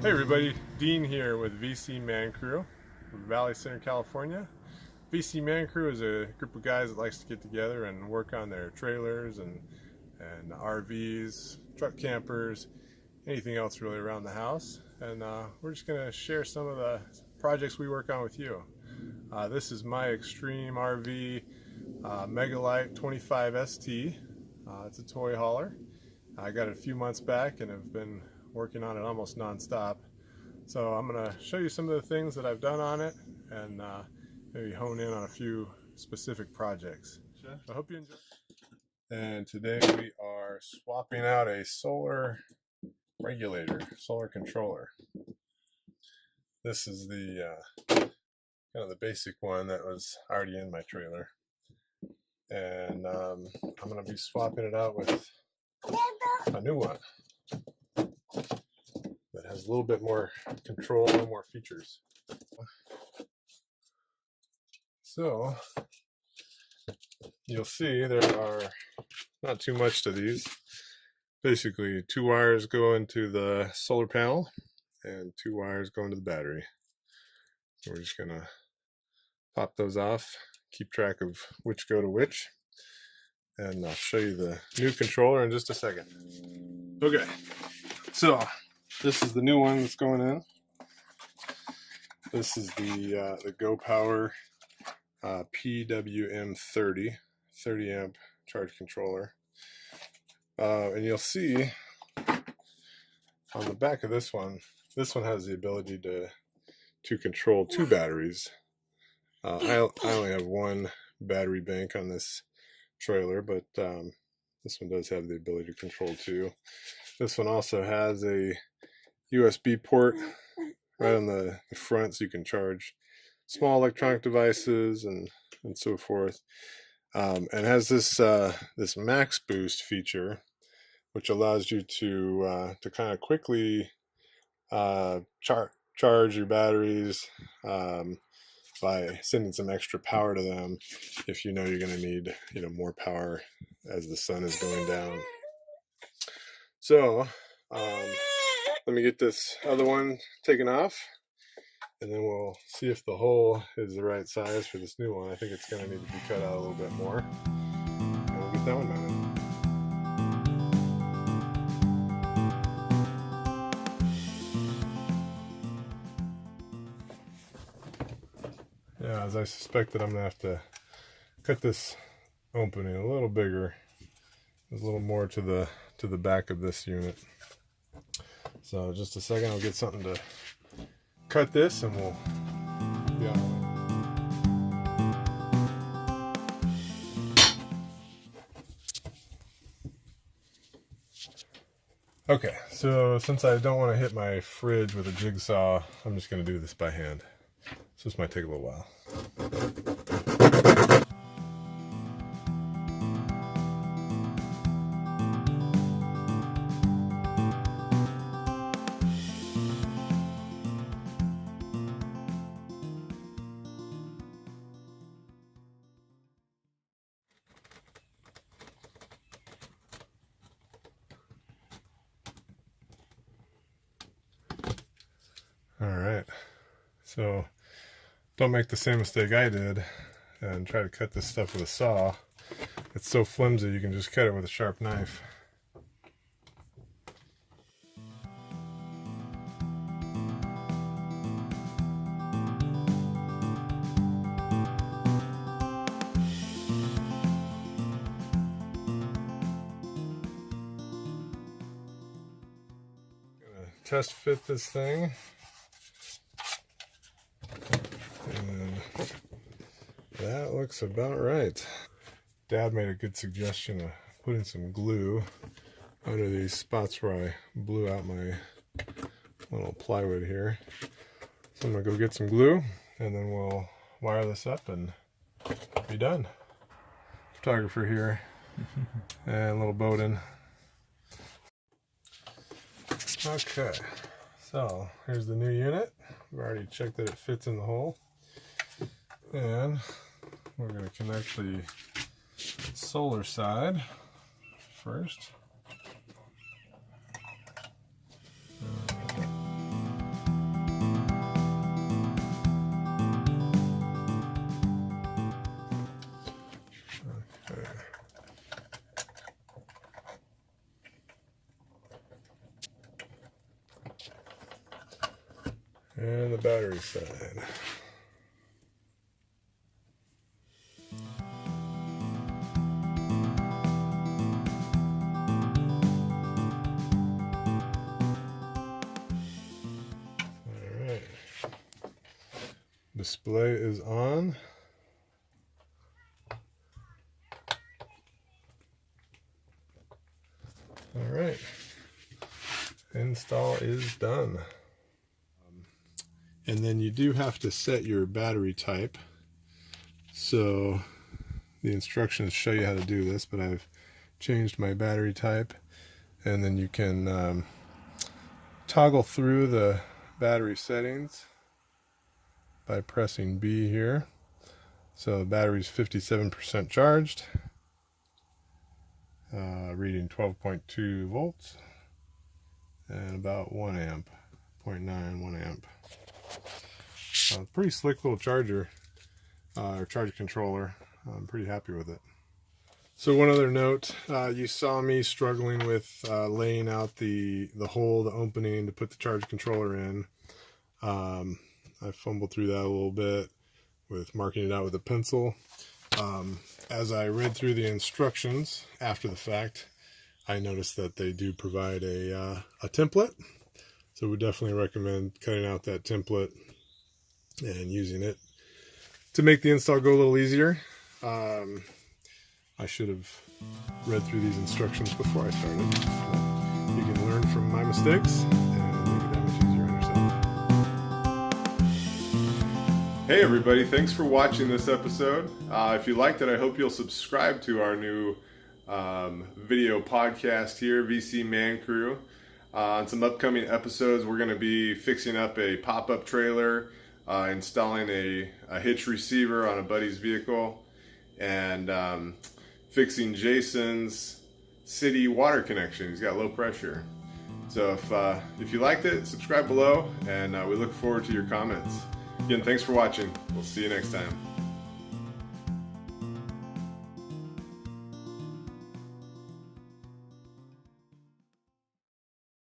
Hey everybody, Dean here with VCManCrew, Valley Center, California. VCManCrew is a group of guys that likes to get together and work on their trailers and RVs, truck campers, anything else really around the house. And we're just going to share some of the projects we work on with you. This is my Extreme RV Megalite 25 ST. It's a toy hauler. I got it a few months back and have been working on it almost non-stop. So I'm going to show you some of the things that I've done on it and maybe hone in on a few specific projects. So I hope you enjoy. And today we are swapping out a solar regulator, solar controller. This is the kind of the basic one that was already in my trailer. And I'm going to be swapping it out with a new one that has a little bit more control, a little more features. So you'll see there are not too much to these. Basically 2 wires go into the solar panel and 2 wires go into the battery. So we're just gonna pop those off, keep track of which go to which, and I'll show you the new controller in just a second. Okay, so this is the new one that's going in. This is the GoPower PWM30 30 amp charge controller. And you'll see on the back of this one has the ability to control 2 batteries. I only have 1 battery bank on this trailer, but this one does have the ability to control 2. This one also has a USB port right on the front, so you can charge small electronic devices and so forth. And has this this max boost feature, which allows you to kind of quickly charge your batteries by sending some extra power to them if you know you're going to need more power as the sun is going down. So let me get this other one taken off, and then we'll see if the hole is the right size for this new one. I think it's going to need to be cut out a little bit more, and we'll get that one mounted. Yeah, as I suspected, I'm going to have to cut this opening a little bigger. There's a little more to the back of this unit. So just a second, I'll get something to cut this and we'll be on the way. Okay, so since I don't want to hit my fridge with a jigsaw, I'm just going to do this by hand. So this might take a little while. Alright, so don't make the same mistake I did and try to cut this stuff with a saw. It's so flimsy you can just cut it with a sharp knife. Gonna test fit this thing. That looks about right. Dad made a good suggestion of putting some glue under these spots where I blew out my little plywood here. So I'm gonna go get some glue and then we'll wire this up and be done. Photographer here and a little Bowden. Okay, so here's the new unit. We've already checked that it fits in the hole. And we're going to connect the solar side first. And the battery side. Alright. Display is on. Alright. Install is done. And then you do have to set your battery type. So the instructions show you how to do this, but I've changed my battery type. And then you can toggle through the battery settings by pressing B here. So the battery's 57% charged, reading 12.2 volts and about 1 amp, 0.9, 1 amp. Pretty slick little charger, or charge controller. I'm pretty happy with it. So one other note, you saw me struggling with laying out the hole, the opening to put the charge controller in. I fumbled through that a little bit with marking it out with a pencil. As I read through the instructions after the fact, I noticed that they do provide a template. So we definitely recommend cutting out that template and using it to make the install go a little easier. I should have read through these instructions before I started. You can learn from my mistakes and make it that much easier on yourself. Hey everybody, thanks for watching this episode. If you liked it, I hope you'll subscribe to our new video podcast here, VCManCrew. On some upcoming episodes, we're going to be fixing up a pop-up trailer, installing a hitch receiver on a buddy's vehicle, and fixing Jason's city water connection. He's got low pressure. So if you liked it, subscribe below, and we look forward to your comments. Again, thanks for watching. We'll see you next time.